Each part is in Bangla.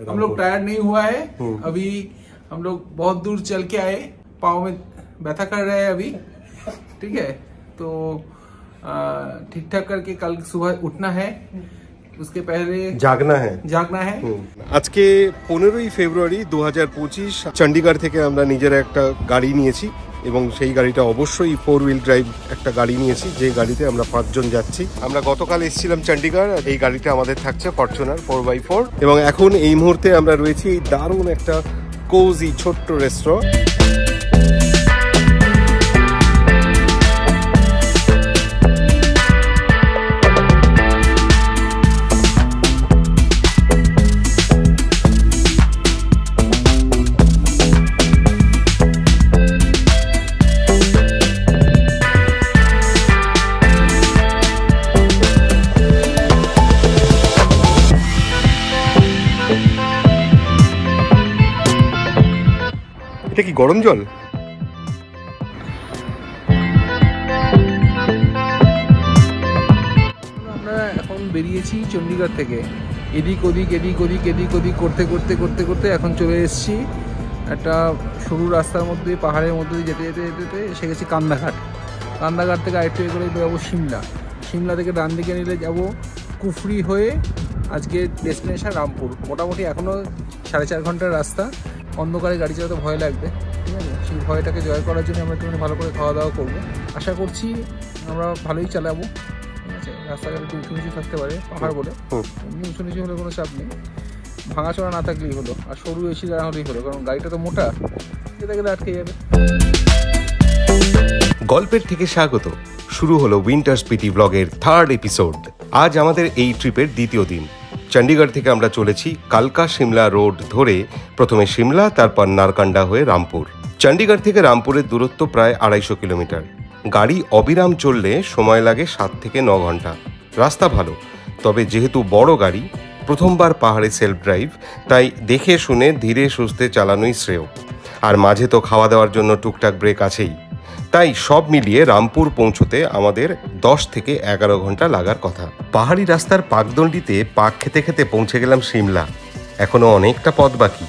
हम लोग टायर्ड नहीं हुआ है अभी। हम लोग बहुत दूर चल के आए, पाँव में व्यथा कर रहे हैं अभी। ठीक है, तो ठीक ठाक करके कल सुबह उठना है, उसके पहले जागना है। আজকে 15ই ফেব্রুয়ারি 2025 চণ্ডীগড় থেকে আমরা নিজেরা একটা গাড়ি নিয়েছি এবং সেই গাড়িটা অবশ্যই 4 হুইল ড্রাইভ একটা গাড়ি নিয়েছি, যে গাড়িতে আমরা 5 জন যাচ্ছি। আমরা গতকাল এসেছিলাম চণ্ডীগড়, এই গাড়িটা আমাদের থাকছে ফরচুনার 4x4 এবং এখন এই মুহূর্তে আমরা রয়েছি দারুণ একটা কোজি ছোট্ট রেস্টুরেন্ট। এটা কি গরম জল? আমরা এখন বেরিয়েছি চণ্ডীগড় থেকে, এদিক ওদিক করতে করতে এখন চলে এসেছি একটা সরু রাস্তার মধ্যে, পাহাড়ের মধ্যে যেতে এসে গেছি কান্দাঘাট। কান্দাঘাট থেকে আরেকটু করে যাবো সিমলা থেকে ডান দিকে নিলে যাব কুফরি হয়ে আজকে ডেস্টিনেশন রামপুর। মোটামুটি এখনও 4.5 ঘন্টার রাস্তা। অন্ধকারে গাড়ি চালাতে ভয় লাগবে, ঠিক আছে? সেই ভয়টাকে জয় করার জন্য আমরা একটু ভালো করে খাওয়া দাওয়া করবো। আশা করছি আমরা ভালোই চালাবো, ঠিক আছে? রাস্তাঘাট একটু উঁচু নিচু থাকতে পারে, পাহাড় বলে এমনি উঁচু নিচু হলে কোনো চাপ নেই, ভাঙাচোরা না থাকলেই হলো, আর সরু এসি দেওয়া হলেই হলো, কারণ গাড়িটা তো মোটা, যেতে গেলে আটকে যাবে। গল্পের থেকে স্বাগত, শুরু হলো উইন্টার স্পিটি ব্লগের 3rd এপিসোড। আজ আমাদের এই ট্রিপের দ্বিতীয় দিন। চণ্ডীগড় থেকে আমরা চলেছি কালকা সিমলা রোড ধরে, প্রথমে সিমলা, তারপর নারকান্ডা হয়ে রামপুর। চণ্ডীগড় থেকে রামপুরের দূরত্ব প্রায় 250 কিলোমিটার। গাড়ি অবিরাম চললে সময় লাগে 7 থেকে 9 ঘন্টা। রাস্তা ভালো, তবে যেহেতু বড় গাড়ি, প্রথমবার পাহাড়ে সেলফ ড্রাইভ, তাই দেখে শুনে ধীরে সুস্থে চালানোই শ্রেয়। আর মাঝে তো খাওয়া দাওয়ার জন্য টুকটাক ব্রেক আছেই। তাই সব মিলিয়ে রামপুর পৌঁছতে আমাদের 10 থেকে 11 ঘন্টা লাগার কথা। পাহাড়ি রাস্তার পাকদণ্ডিতে পাক খেতে খেতে পৌঁছে গেলাম সিমলা। এখনো অনেকটা পথ বাকি।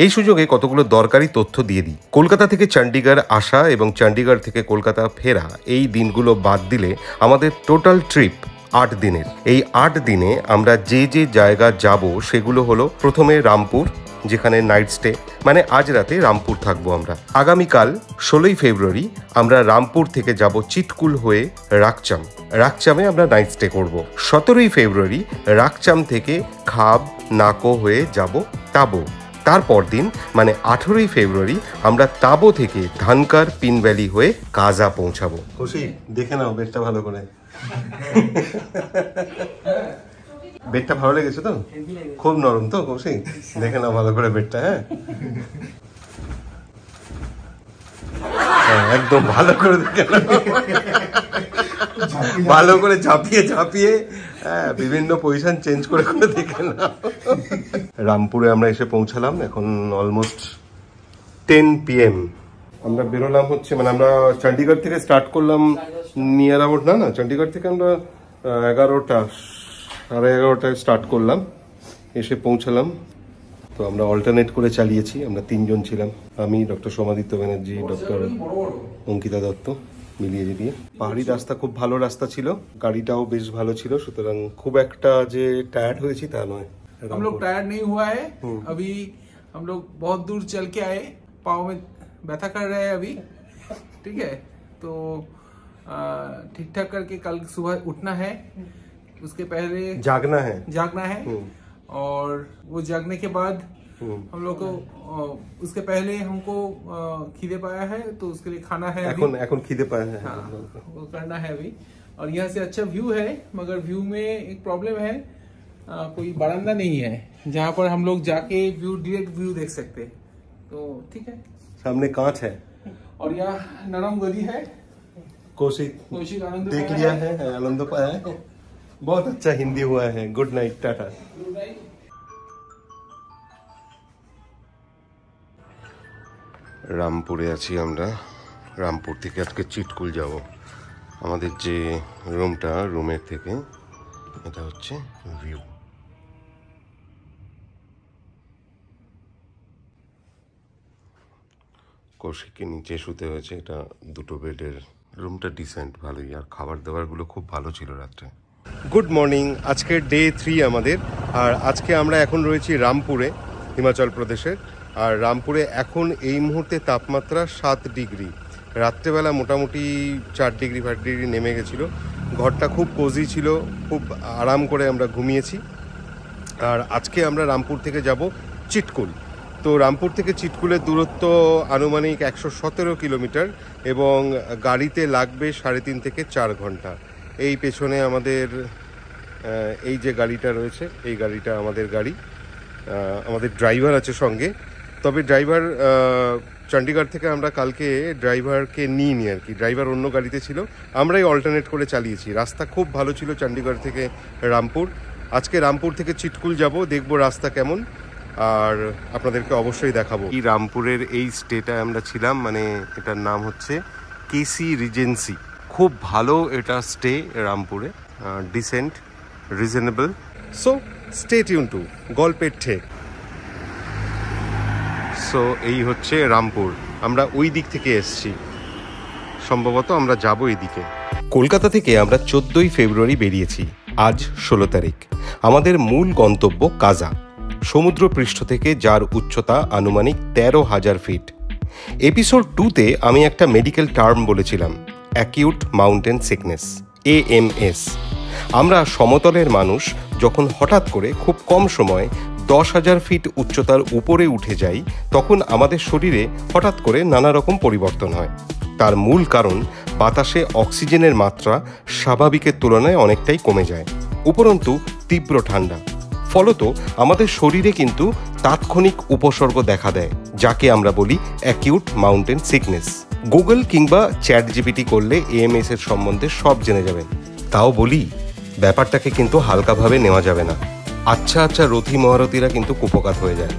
এই সুযোগে কতগুলো দরকারি তথ্য দিয়ে দিই। কলকাতা থেকে চণ্ডীগড় আসা এবং চণ্ডীগড় থেকে কলকাতা ফেরা, এই দিনগুলো বাদ দিলে আমাদের টোটাল ট্রিপ 8 দিনের। এই 8 দিনে আমরা যে জায়গা যাব সেগুলো হলো, প্রথমে রামপুর, যেখানে নাইট স্টে, মানে আজ রাতে রামপুর থাকবো আমরা। আগামীকাল 16ই ফেব্রুয়ারি আমরা রামপুর থেকে যাব চিটকুল হয়ে রাকচামে আমরা নাইট স্টে করবো। 17ই ফেব্রুয়ারি রাকচাম থেকে খাব নাকো হয়ে যাব তাবো। তারপর দিন মানে 18ই ফেব্রুয়ারি আমরা তাবো থেকে ধানকার পিন ভ্যালি হয়ে কাজা পৌঁছাবো। খুশি? দেখে নাও বেডটা ভালো করে। বেডটা ভালো লেগেছে তো? খুব নরম তো কৌশিক? দেখে নাও ভালো করে বেডটা। হ্যাঁ, একদম ভালো করে দেখে নাও, ভালো করে ঝাঁপিয়ে বিভিন্ন পজিশন চেঞ্জ করে দেখে নাও। রামপুরে আমরা এসে পৌঁছালাম, এখন অলমোস্ট 10 PM। আমরা বেরোলাম হচ্ছে, মানে আমরা চণ্ডীগড় থেকে স্টার্ট করলাম নিয়ার অ্যাবাউট, না চণ্ডীগড় থেকে আমরা 11:30 স্টার্ট করলাম, এসে পৌঁছালাম। তো আমরা অল্টারনেট করে চালিয়েছি, আমরা 3 জন ছিলাম, আমি, ডক্টর সোমাদিত্য ব্যানার্জি, ডক্টর অঙ্কিতা দত্ত, মিলিয়ে দিয়ে। পাহাড়ি রাস্তা খুব ভালো রাস্তা ছিল, গাড়িটাও বেশ ভালো ছিল, সুতরাং খুব একটা যে টায়ার্ড হয়েছি তা নয়। हम लोग टायर्ड नहीं हुआ है अभी। हम लोग बहुत दूर चल के आए, पाँव में व्यथा कर रहे हैं अभी। ठीक है, तो ठीक ठाक करके कल सुबह उठना है, उसके पहले जागना है और वो जागने के बाद हम लोग को उसके पहले हमको खीदे पाया है, तो उसके लिए खाना है এখন खीदे पाया है। हाँ, वो करना है अभी। और यहाँ से अच्छा व्यू है, मगर व्यू में एक प्रॉब्लम है, कोई बरामदा नहीं है जहाँ पर हम लोग जाके डायरेक्ट व्यू देख सकते। तो ठीक है, सामने कांच है और यहाँ नरम गली है। कौशिक आनंद देख लिया है, आनंद पाया है। बहुत अच्छा हिंदी हुआ है। Good night, Tata. রামপুরে আছি আমরা। রামপুর থেকে আজকে চিটকুল যাব। আমাদের যে রুমটা, রুমের থেকে এটা হচ্ছে ভিউ। কৌশিককে নিচে শুতে হয়েছে, এটা 2 বেডের রুমটা ডিসেন্ট, ভালোই, আর খাবার দাবারগুলো খুব ভালো ছিল রাত্রে। গুড মর্নিং, আজকের ডে 3 আমাদের। আর আজকে আমরা এখন রয়েছি রামপুরে, হিমাচল প্রদেশের। আর রামপুরে এখন এই মুহূর্তে তাপমাত্রা 7 ডিগ্রি। রাত্রেবেলা মোটামুটি 4 ডিগ্রি 5 ডিগ্রি নেমে গেছিলো। ঘরটা খুব কোজি ছিল, খুব আরাম করে আমরা ঘুমিয়েছি। আর আজকে আমরা রামপুর থেকে যাব চিটকুল। তো রামপুর থেকে চিটকুলের দূরত্ব আনুমানিক 117 কিলোমিটার এবং গাড়িতে লাগবে 3.5 থেকে 4 ঘন্টা। এই পেছনে আমাদের এই যে গাড়িটা রয়েছে, এই গাড়িটা আমাদের গাড়ি। আমাদের ড্রাইভার আছে সঙ্গে, তবে ড্রাইভার চণ্ডীগড় থেকে আমরা কালকে ড্রাইভারকে নিইনি আর কি। ড্রাইভার অন্য গাড়িতে ছিল, আমরাই অল্টারনেট করে চালিয়েছি। রাস্তা খুব ভালো ছিল চণ্ডীগড় থেকে রামপুর। আজকে রামপুর থেকে চিটকুল যাব, দেখব রাস্তা কেমন, আর আপনাদেরকে অবশ্যই দেখাবো। এই রামপুরের এই স্টেটা আমরা ছিলাম, মানে এটার নাম হচ্ছে কেসি রিজেন্সি। খুব ভালো এটা স্টে রামপুরে, decent, reasonable. So stay tune to গল্পের ঠেক। সো এই হচ্ছে রামপুর, আমরা ওই দিক থেকে এসছি, সম্ভবত আমরা যাব এদিকে। কলকাতা থেকে আমরা 14ই ফেব্রুয়ারি বেরিয়েছি। আজ 16 তারিখ। আমাদের মূল গন্তব্য কাজা, সমুদ্রপৃষ্ঠ থেকে যার উচ্চতা আনুমানিক 13,000 ফিট। এপিসোড 2তে আমি একটা মেডিকেল টার্ম বলেছিলাম, অ্যাকিউট মাউন্টেন সিকনেস, AMS। আমরা সমতলের মানুষ যখন হঠাৎ করে খুব কম সময় 10,000 ফিট উচ্চতার উপরে উঠে যাই, তখন আমাদের শরীরে হঠাৎ করে নানা রকম পরিবর্তন হয়। তার মূল কারণ বাতাসে অক্সিজেনের মাত্রা স্বাভাবিকের তুলনায় অনেকটাই কমে যায়, উপরন্তু তীব্র ঠান্ডা। ফলত আমাদের শরীরে কিন্তু তাৎক্ষণিক উপসর্গ দেখা দেয়, যাকে আমরা বলি অ্যাকিউট মাউন্টেন সিকনেস। গুগল কিংবা চ্যাটজিপিটি করলে AMS এর সম্বন্ধে সব জেনে যাবেন। তাও বলি, ব্যাপারটাকে কিন্তু হালকাভাবে নেওয়া যাবে না। আচ্ছা রথী মহারথীরা কিন্তু কুপকাত হয়ে যায়।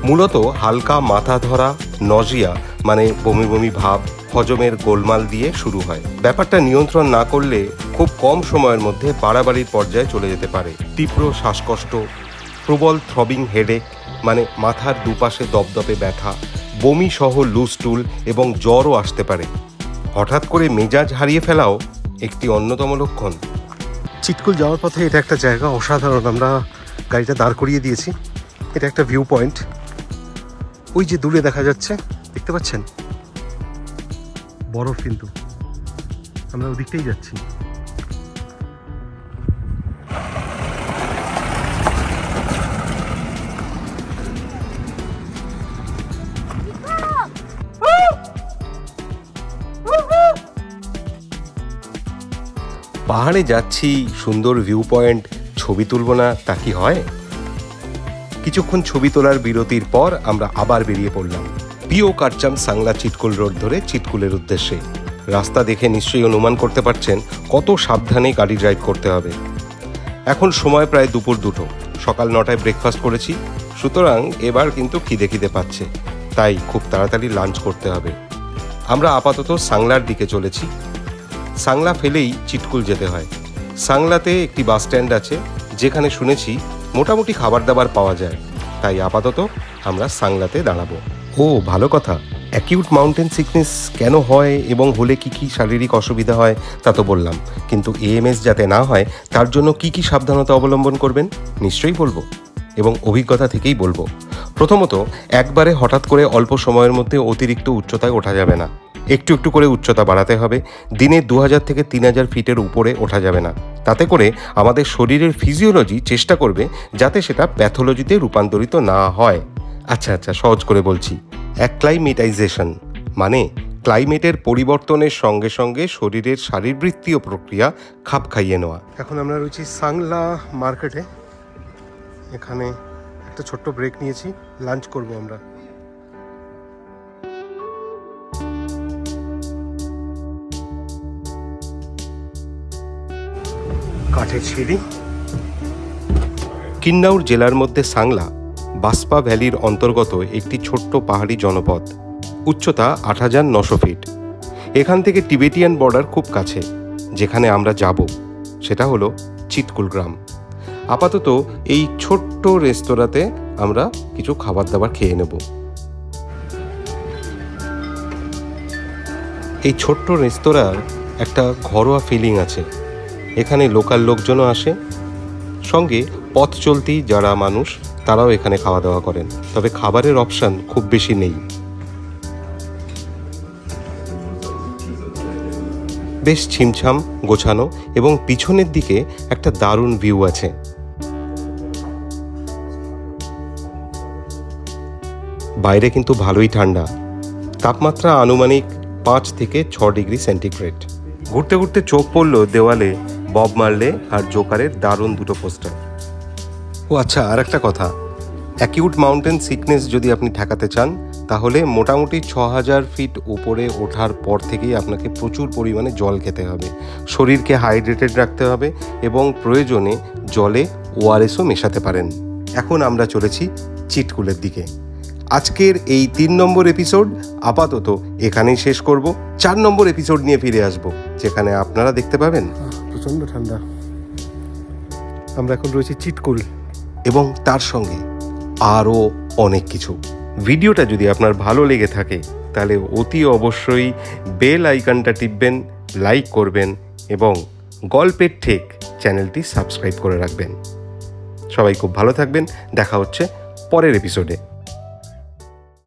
মূলত হালকা মাথা ধরা, নজিয়া মানে বমি বমি ভাব, হজমের গোলমাল দিয়ে শুরু হয়। ব্যাপারটা নিয়ন্ত্রণ না করলে খুব কম সময়ের মধ্যে বাড়াবাড়ির পর্যায়ে চলে যেতে পারে। তীব্র শ্বাসকষ্ট, প্রবল থ্রবিং হেডেক মানে মাথার দুপাশে দপদপে ব্যথা, বমি সহ লুজ টুল এবং জ্বরও আসতে পারে। হঠাৎ করে মেজাজ হারিয়ে ফেলাও একটি অন্যতম লক্ষণ। চিটকুল যাওয়ার পথে এটা একটা জায়গা অসাধারণ। আমরা গাড়িটা দাঁড় করিয়ে দিয়েছি, এটা একটা ভিউ পয়েন্ট। ওই যে দূরে দেখা যাচ্ছে, দেখতে পাচ্ছেন বরফ, কিন্তু আমরা ওদিকটাই যাচ্ছি। পাহাড়ে যাচ্ছি, সুন্দর ভিউ পয়েন্ট, ছবি তুলব না তা কি হয়? কিছুক্ষণ ছবি তোলার বিরতির পর আমরা আবার বেরিয়ে পড়লাম পিও কারচাম সাংলা চিটকুল রোড ধরে চিটকুলের উদ্দেশ্যে। রাস্তা দেখে নিশ্চয়ই অনুমান করতে পারছেন কত সাবধানে গাড়ি ড্রাইভ করতে হবে। এখন সময় প্রায় দুপুর 2টো। সকাল 9টায় ব্রেকফাস্ট করেছি, সুতরাং এবার কিন্তু খিদে পাচ্ছে, তাই খুব তাড়াতাড়ি লাঞ্চ করতে হবে। আমরা আপাতত সাংলার দিকে চলেছি। সাংলা ফেলেই চিটকুল যেতে হয়। সাংলাতে একটি বাস স্ট্যান্ড আছে, যেখানে শুনেছি মোটামুটি খাবার দাবার পাওয়া যায়, তাই আপাতত আমরা সাংলাতে দাঁড়াবো। ও ভালো কথা, অ্যাকিউট মাউন্টেন সিকনেস কেন হয় এবং হলে কি কি শারীরিক অসুবিধা হয় তা তো বললাম, কিন্তু AMS যাতে না হয় তার জন্য কি কি সাবধানতা অবলম্বন করবেন নিশ্চয়ই বলবো, এবং অভিজ্ঞতা থেকেই বলবো। প্রথমত, একবারে হঠাৎ করে অল্প সময়ের মধ্যে অতিরিক্ত উচ্চতায় ওঠা যাবে না। একটু একটু করে উচ্চতা বাড়াতে হবে। দিনে 2000 থেকে 3000 ফিটের উপরে ওঠা যাবে না। তাতে করে আমাদের শরীরের ফিজিওলজি চেষ্টা করবে যাতে সেটা প্যাথোলজিতে রূপান্তরিত না হয়। আচ্ছা সহজ করে বলছি, অ্যাক্লাইমেটাইজেশন মানে ক্লাইমেটের পরিবর্তনের সঙ্গে সঙ্গে শরীরের শারীরবৃত্তীয় প্রক্রিয়া খাপ খাইয়ে নেওয়া। এখন আমরা রয়েছি সাংলা মার্কেটে। এখানে একটা ছোট্ট ব্রেক নিয়েছি, লাঞ্চ করব আমরা। কাঠের সিঁড়ি। কিন্নাউর জেলার মধ্যে সাংলা বাসপা ভ্যালির অন্তর্গত একটি ছোট্ট পাহাড়ি জনপদ। উচ্চতা 8,900 ফিট। এখান থেকে টিবেটিয়ান বর্ডার খুব কাছে। যেখানে আমরা যাব সেটা হলো চিটকুল গ্রাম। আপাতত এই ছোট্ট রেস্তোরাঁতে আমরা কিছু খাবার দাবার খেয়ে নেব। এই ছোট্ট রেস্তোরাঁর একটা ঘরোয়া ফিলিং আছে। এখানে লোকাল লোকজনও আসে, সঙ্গে পথ চলতি যারা মানুষ তারাও এখানে খাওয়া দাওয়া করেন। তবে খাবারের অপশান খুব বেশি নেই। বেশ ছিমছাম গোছানো এবং পিছনের দিকে একটা দারুণ ভিউ আছে। বাইরে কিন্তু ভালোই ঠান্ডা, তাপমাত্রা আনুমানিক 5 থেকে 6 ডিগ্রি সেন্টিগ্রেড। ঘুরতে ঘুরতে চোখ পড়ল দেওয়ালে বব মার্লে আর জোকারের দারুণ দুটো পোস্টার। ও আচ্ছা, আর একটা কথা, অ্যাকিউট মাউন্টেন সিকনেস যদি আপনি ঠেকাতে চান তাহলে মোটামুটি 6000 ফিট উপরে ওঠার পর থেকেই আপনাকে প্রচুর পরিমাণে জল খেতে হবে, শরীরকে হাইড্রেটেড রাখতে হবে এবং প্রয়োজনে জলে ওআরএসও মেশাতে পারেন। এখন আমরা চলেছি চিটকুলের দিকে। আজকের এই 3 নম্বর এপিসোড আপাতত এখানেই শেষ করব। 4 নম্বর এপিসোড নিয়ে ফিরে আসব, যেখানে আপনারা দেখতে পাবেন প্রচণ্ড ঠান্ডা। আমরা এখন রয়েছি চিটকুল এবং তার সঙ্গে আরও অনেক কিছু। ভিডিওটা যদি আপনার ভালো লেগে থাকে তাহলে অতি অবশ্যই বেল আইকনটা টিপবেন, লাইক করবেন এবং গল্পের ঠেক চ্যানেলটি সাবস্ক্রাইব করে রাখবেন। সবাই খুব ভালো থাকবেন। দেখা হচ্ছে পরের এপিসোডে।